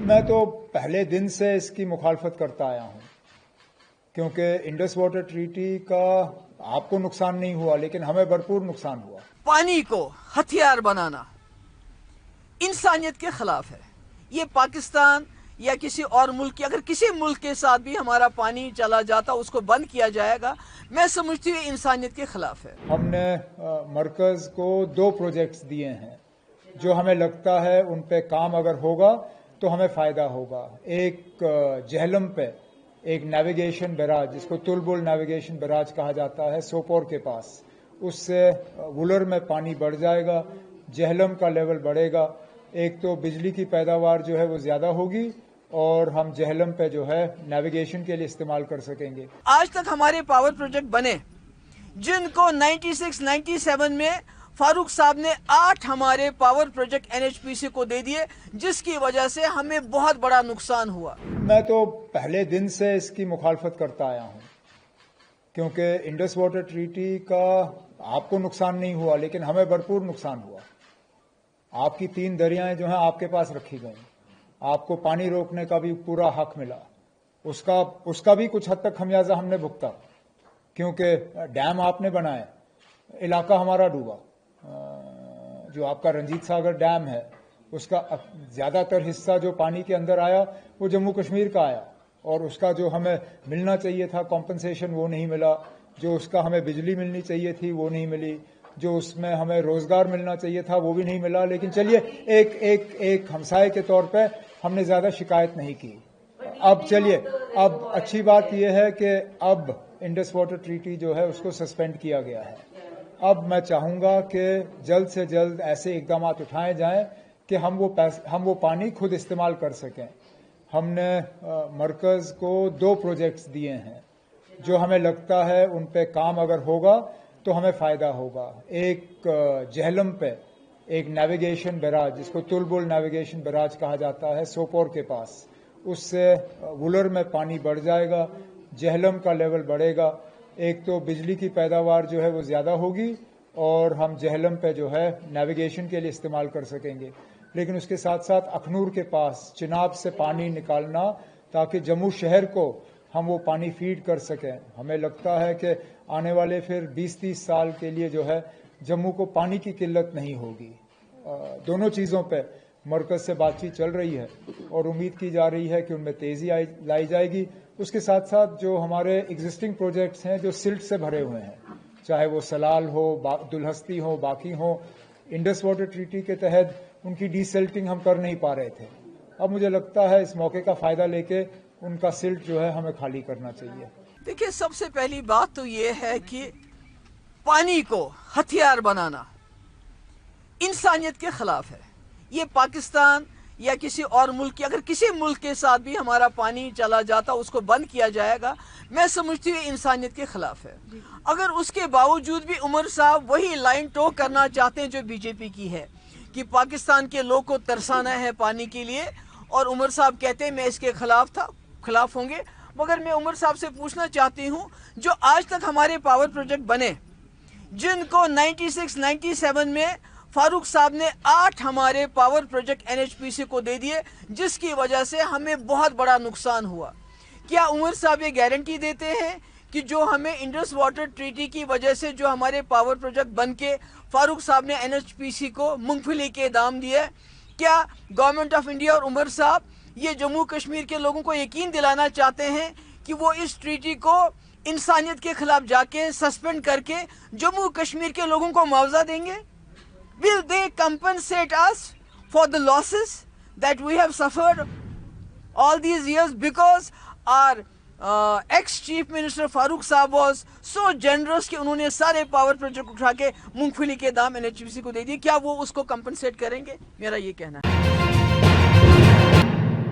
میں تو پہلے دن سے اس کی مخالفت کرتا آیا ہوں کیونکہ انڈس واٹر ٹریٹی کا آپ کو نقصان نہیں ہوا لیکن ہمیں بھرپور نقصان ہوا. پانی کو ہتھیار بنانا انسانیت کے خلاف ہے. یہ پاکستان یا کسی اور ملک کی اگر کسی ملک کے ساتھ بھی ہمارا پانی چلا جاتا اس کو بند کیا جائے گا میں سمجھتی ہوں انسانیت کے خلاف ہے. ہم نے مرکز کو 2 پروجیکٹس دیے ہیں جو ہمیں لگتا ہے ان پہ کام اگر ہوگا تو ہمیں فائدہ ہوگا. ایک جہلم پہ ایک نیویگیشن بیراج جس کو تلبل نیویگیشن بیراج کہا جاتا ہے سوپور کے پاس، اس سے وولر میں پانی بڑھ جائے گا، جہلم کا لیول بڑھے گا. ایک تو بجلی کی پیداوار جو ہے وہ زیادہ ہوگی اور ہم جہلم پہ جو ہے نیویگیشن کے لیے استعمال کر سکیں گے. آج تک ہمارے پاور پروجیکٹ بنے جن کو 96-97 میں فاروق صاحب نے 8 ہمارے پاور پروجیکٹ NHPC کو دے دیے جس کی وجہ سے ہمیں بہت بڑا نقصان ہوا. میں تو پہلے دن سے اس کی مخالفت کرتا آیا ہوں کیونکہ انڈس واٹر ٹریٹی کا آپ کو نقصان نہیں ہوا لیکن ہمیں بھرپور نقصان ہوا. آپ کی 3 دریائیں جو ہیں آپ کے پاس رکھی گئیں، آپ کو پانی روکنے کا بھی پورا حق ملا، اس کا بھی کچھ حد تک خمیازہ ہم نے بھگتا کیونکہ ڈیم آپ نے بنائے، علاقہ ہمارا ڈوبا. جو آپ کا رنجیت ساگر ڈیم ہے اس کا زیادہ تر حصہ جو پانی کے اندر آیا وہ جموں کشمیر کا آیا اور اس کا جو ہمیں ملنا چاہیے تھا کمپنسیشن وہ نہیں ملا، جو اس کا ہمیں بجلی ملنی چاہیے تھی وہ نہیں ملی، جو اس میں ہمیں روزگار ملنا چاہیے تھا وہ بھی نہیں ملا. لیکن چلیے ایک ہمسائے کے طور پہ ہم نے زیادہ شکایت نہیں کی. اب اچھی بات یہ ہے کہ اب انڈس واٹر ٹریٹی جو ہے اس کو سسپینڈ کیا گیا ہے. اب میں چاہوں گا کہ جلد سے جلد ایسے اقدامات اٹھائے جائیں کہ ہم وہ پانی خود استعمال کر سکیں. ہم نے مرکز کو 2 پروجیکٹس دیے ہیں جو ہمیں لگتا ہے ان پہ کام اگر ہوگا تو ہمیں فائدہ ہوگا. ایک جہلم پہ ایک نیویگیشن بیراج جس کو تلبل نیویگیشن بیراج کہا جاتا ہے سوپور کے پاس، اس سے وولر میں پانی بڑھ جائے گا، جہلم کا لیول بڑھے گا. ایک تو بجلی کی پیداوار جو ہے وہ زیادہ ہوگی اور ہم جہلم پہ جو ہے نیویگیشن کے لیے استعمال کر سکیں گے. لیکن اس کے ساتھ ساتھ اخنور کے پاس چناب سے پانی نکالنا تاکہ جموں شہر کو ہم وہ پانی فیڈ کر سکیں. ہمیں لگتا ہے کہ آنے والے پھر 20-30 سال کے لیے جو ہے جموں کو پانی کی قلت نہیں ہوگی. دونوں چیزوں پہ مرکز سے بات چیت چل رہی ہے اور امید کی جا رہی ہے کہ ان میں تیزی لائی جائے گی. اس کے ساتھ ساتھ جو ہمارے ایگزسٹنگ پروجیکٹس ہیں جو سلٹ سے بھرے ہوئے ہیں، چاہے وہ سلال ہو، دلہستی ہو، باقی ہو، انڈس واٹر ٹریٹی کے تحت ان کی ڈی سلٹنگ ہم کر نہیں پا رہے تھے. اب مجھے لگتا ہے اس موقع کا فائدہ لے کے ان کا سلٹ جو ہے ہمیں خالی کرنا چاہیے. دیکھیے سب سے پہلی بات تو یہ ہے کہ پانی کو ہتھیار بنانا انسانیت کے خلاف ہے. یہ پاکستان یا کسی اور ملک کی اگر کسی ملک کے ساتھ بھی ہمارا پانی چلا جاتا اس کو بند کیا جائے گا میں سمجھتی ہوں انسانیت کے خلاف ہے. اگر اس کے باوجود بھی عمر صاحب وہی لائن ٹو کرنا چاہتے ہیں جو BJP کی ہے کہ پاکستان کے لوگ کو ترسانا ہے پانی کے لیے، اور عمر صاحب کہتے ہیں میں اس کے خلاف ہوں گے. مگر میں عمر صاحب سے پوچھنا چاہتی ہوں جو آج تک ہمارے پاور پروجیکٹ بنے جن کو 96-97 میں فاروق صاحب نے 8 ہمارے پاور پروجیکٹ NHPC کو دے دیے جس کی وجہ سے ہمیں بہت بڑا نقصان ہوا. کیا عمر صاحب یہ گارنٹی دیتے ہیں کہ جو ہمیں انڈس واٹر ٹریٹی کی وجہ سے جو ہمارے پاور پروجیکٹ بن کے فاروق صاحب نے NHPC کو مونگ پھلی کے دام دیے، کیا گورنمنٹ آف انڈیا اور عمر صاحب یہ جموں کشمیر کے لوگوں کو یقین دلانا چاہتے ہیں کہ وہ اس ٹریٹی کو انسانیت کے خلاف جا کے سسپینڈ کر کے جموں کشمیر کے لوگوں کو معاوضہ دیں گے؟ Will they compensate us for the losses that we have suffered all these years because our ex-chief minister Farooq Saab was so generous کہ انہوں نے سارے پاور پروجیکٹ اٹھا کے مونگ پھلی کے دام NHPC کو دے دیے؟ کیا وہ اس کو کمپنسیٹ کریں گے؟ میرا یہ کہنا ہے.